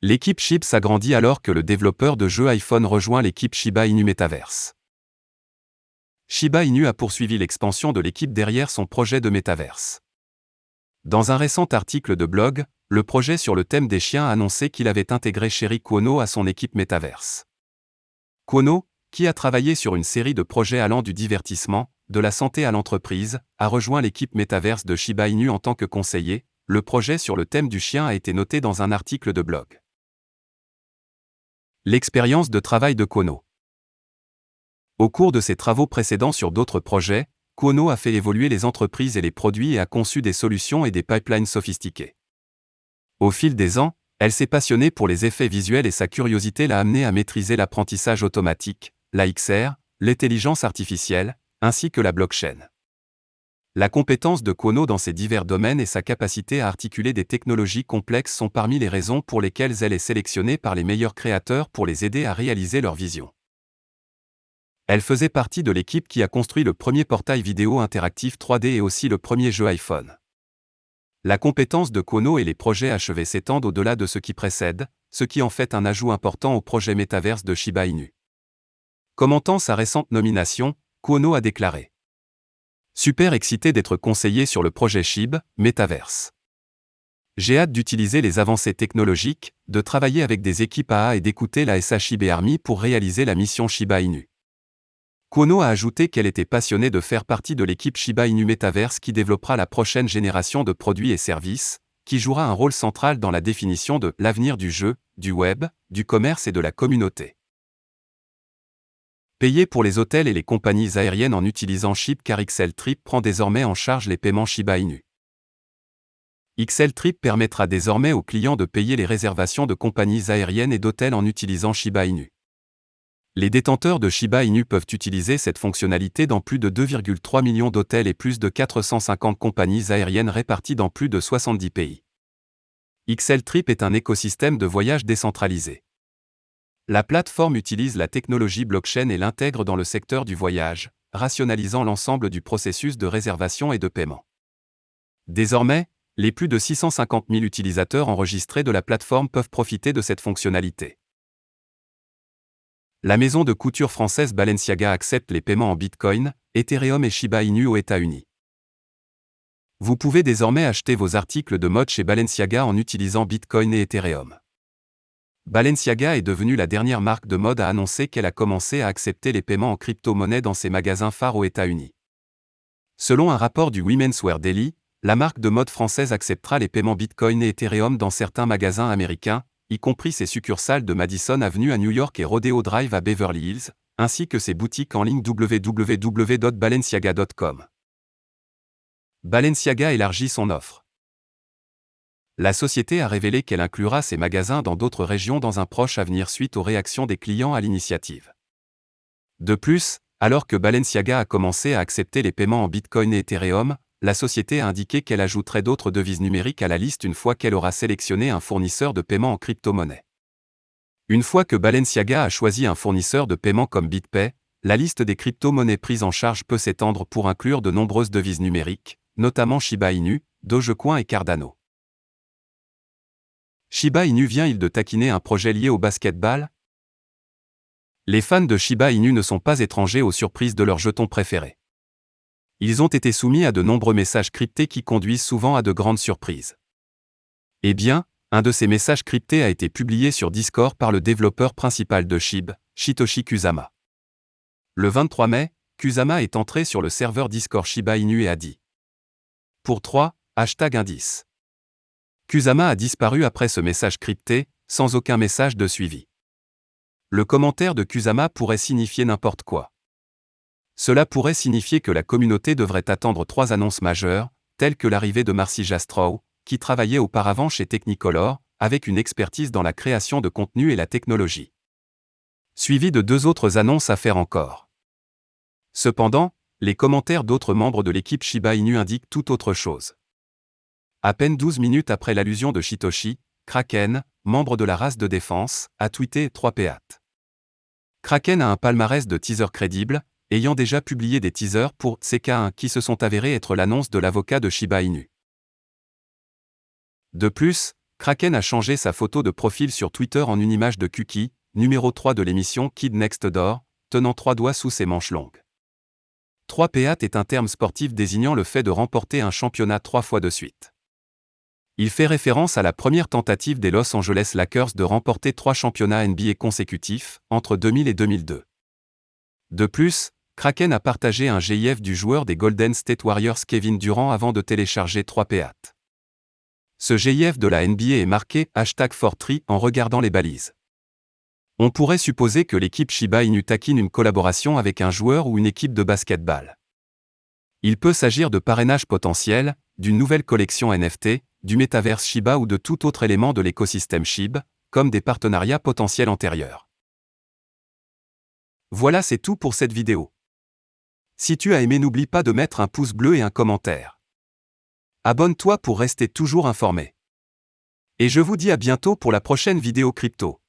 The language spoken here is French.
L'équipe SHIB s'agrandit alors que le développeur de jeux iPhone rejoint l'équipe Shiba Inu Metaverse. Shiba Inu a poursuivi l'expansion de l'équipe derrière son projet de Metaverse. Dans un récent article de blog, le projet sur le thème des chiens a annoncé qu'il avait intégré Sherry Cuono à son équipe Metaverse. Cuono, qui a travaillé sur une série de projets allant du divertissement, de la santé à l'entreprise, a rejoint l'équipe Metaverse de Shiba Inu en tant que conseiller. Le projet sur le thème du chien a été noté dans un article de blog. L'expérience de travail de Cuono. Au cours de ses travaux précédents sur d'autres projets, Cuono a fait évoluer les entreprises et les produits et a conçu des solutions et des pipelines sophistiqués. Au fil des ans, elle s'est passionnée pour les effets visuels et sa curiosité l'a amenée à maîtriser l'apprentissage automatique, la XR, l'intelligence artificielle, ainsi que la blockchain. La compétence de Cuono dans ces divers domaines et sa capacité à articuler des technologies complexes sont parmi les raisons pour lesquelles elle est sélectionnée par les meilleurs créateurs pour les aider à réaliser leur vision. Elle faisait partie de l'équipe qui a construit le premier portail vidéo interactif 3D et aussi le premier jeu iPhone. La compétence de Cuono et les projets achevés s'étendent au-delà de ce qui précède, ce qui en fait un ajout important au projet Metaverse de Shiba Inu. Commentant sa récente nomination, Cuono a déclaré : « Super excité d'être conseiller sur le projet SHIB, Metaverse. J'ai hâte d'utiliser les avancées technologiques, de travailler avec des équipes AA et d'écouter la SHIB Army pour réaliser la mission Shiba Inu. » Cuono a ajouté qu'elle était passionnée de faire partie de l'équipe Shiba Inu Metaverse qui développera la prochaine génération de produits et services, qui jouera un rôle central dans la définition de l'avenir du jeu, du web, du commerce et de la communauté. Payer pour les hôtels et les compagnies aériennes en utilisant SHIB car XLTrip prend désormais en charge les paiements Shiba Inu. XLTrip permettra désormais aux clients de payer les réservations de compagnies aériennes et d'hôtels en utilisant Shiba Inu. Les détenteurs de Shiba Inu peuvent utiliser cette fonctionnalité dans plus de 2,3 millions d'hôtels et plus de 450 compagnies aériennes réparties dans plus de 70 pays. XLTrip est un écosystème de voyage décentralisé. La plateforme utilise la technologie blockchain et l'intègre dans le secteur du voyage, rationalisant l'ensemble du processus de réservation et de paiement. Désormais, les plus de 650 000 utilisateurs enregistrés de la plateforme peuvent profiter de cette fonctionnalité. La maison de couture française Balenciaga accepte les paiements en Bitcoin, Ethereum et Shiba Inu aux États-Unis. Vous pouvez désormais acheter vos articles de mode chez Balenciaga en utilisant Bitcoin et Ethereum. Balenciaga est devenue la dernière marque de mode à annoncer qu'elle a commencé à accepter les paiements en crypto-monnaie dans ses magasins phares aux États-Unis. Selon un rapport du Women's Wear Daily, la marque de mode française acceptera les paiements Bitcoin et Ethereum dans certains magasins américains, y compris ses succursales de Madison Avenue à New York et Rodeo Drive à Beverly Hills, ainsi que ses boutiques en ligne www.balenciaga.com. Balenciaga élargit son offre. La société a révélé qu'elle inclura ses magasins dans d'autres régions dans un proche avenir suite aux réactions des clients à l'initiative. De plus, alors que Balenciaga a commencé à accepter les paiements en Bitcoin et Ethereum, la société a indiqué qu'elle ajouterait d'autres devises numériques à la liste une fois qu'elle aura sélectionné un fournisseur de paiement en crypto-monnaie. Une fois que Balenciaga a choisi un fournisseur de paiement comme BitPay, la liste des crypto-monnaies prises en charge peut s'étendre pour inclure de nombreuses devises numériques, notamment Shiba Inu, Dogecoin et Cardano. Shiba Inu vient-il de taquiner un projet lié au basketball ? Les fans de Shiba Inu ne sont pas étrangers aux surprises de leurs jetons préférés. Ils ont été soumis à de nombreux messages cryptés qui conduisent souvent à de grandes surprises. Eh bien, un de ces messages cryptés a été publié sur Discord par le développeur principal de SHIB, Satoshi Kusama. Le 23 mai, Kusama est entré sur le serveur Discord Shiba Inu et a dit : pour 3, #indice. Kusama a disparu après ce message crypté, sans aucun message de suivi. Le commentaire de Kusama pourrait signifier n'importe quoi. Cela pourrait signifier que la communauté devrait attendre 3 annonces majeures, telles que l'arrivée de Marcy Jastrow, qui travaillait auparavant chez Technicolor, avec une expertise dans la création de contenu et la technologie. Suivi de 2 autres annonces à faire encore. Cependant, les commentaires d'autres membres de l'équipe Shiba Inu indiquent tout autre chose. À peine 12 minutes après l'allusion de Satoshi, Kraken, membre de la race de défense, a tweeté 3 péates. Kraken a un palmarès de teasers crédibles, ayant déjà publié des teasers pour CK1 qui se sont avérés être l'annonce de l'avocat de Shiba Inu. De plus, Kraken a changé sa photo de profil sur Twitter en une image de Kuki, numéro 3 de l'émission Kid Next Door, tenant 3 doigts sous ses manches longues. 3 Peat est un terme sportif désignant le fait de remporter un championnat 3 fois de suite. Il fait référence à la première tentative des Los Angeles Lakers de remporter 3 championnats NBA consécutifs, entre 2000 et 2002. De plus, Kraken a partagé un GIF du joueur des Golden State Warriors Kevin Durant avant de télécharger 3 Peat. Ce GIF de la NBA est marqué #4tree en regardant les balises. On pourrait supposer que l'équipe Shiba Inu taquine une collaboration avec un joueur ou une équipe de basketball. Il peut s'agir de parrainage potentiel, d'une nouvelle collection NFT, du métaverse Shiba ou de tout autre élément de l'écosystème SHIB, comme des partenariats potentiels antérieurs. Voilà, c'est tout pour cette vidéo. Si tu as aimé, n'oublie pas de mettre un pouce bleu et un commentaire. Abonne-toi pour rester toujours informé. Et je vous dis à bientôt pour la prochaine vidéo crypto.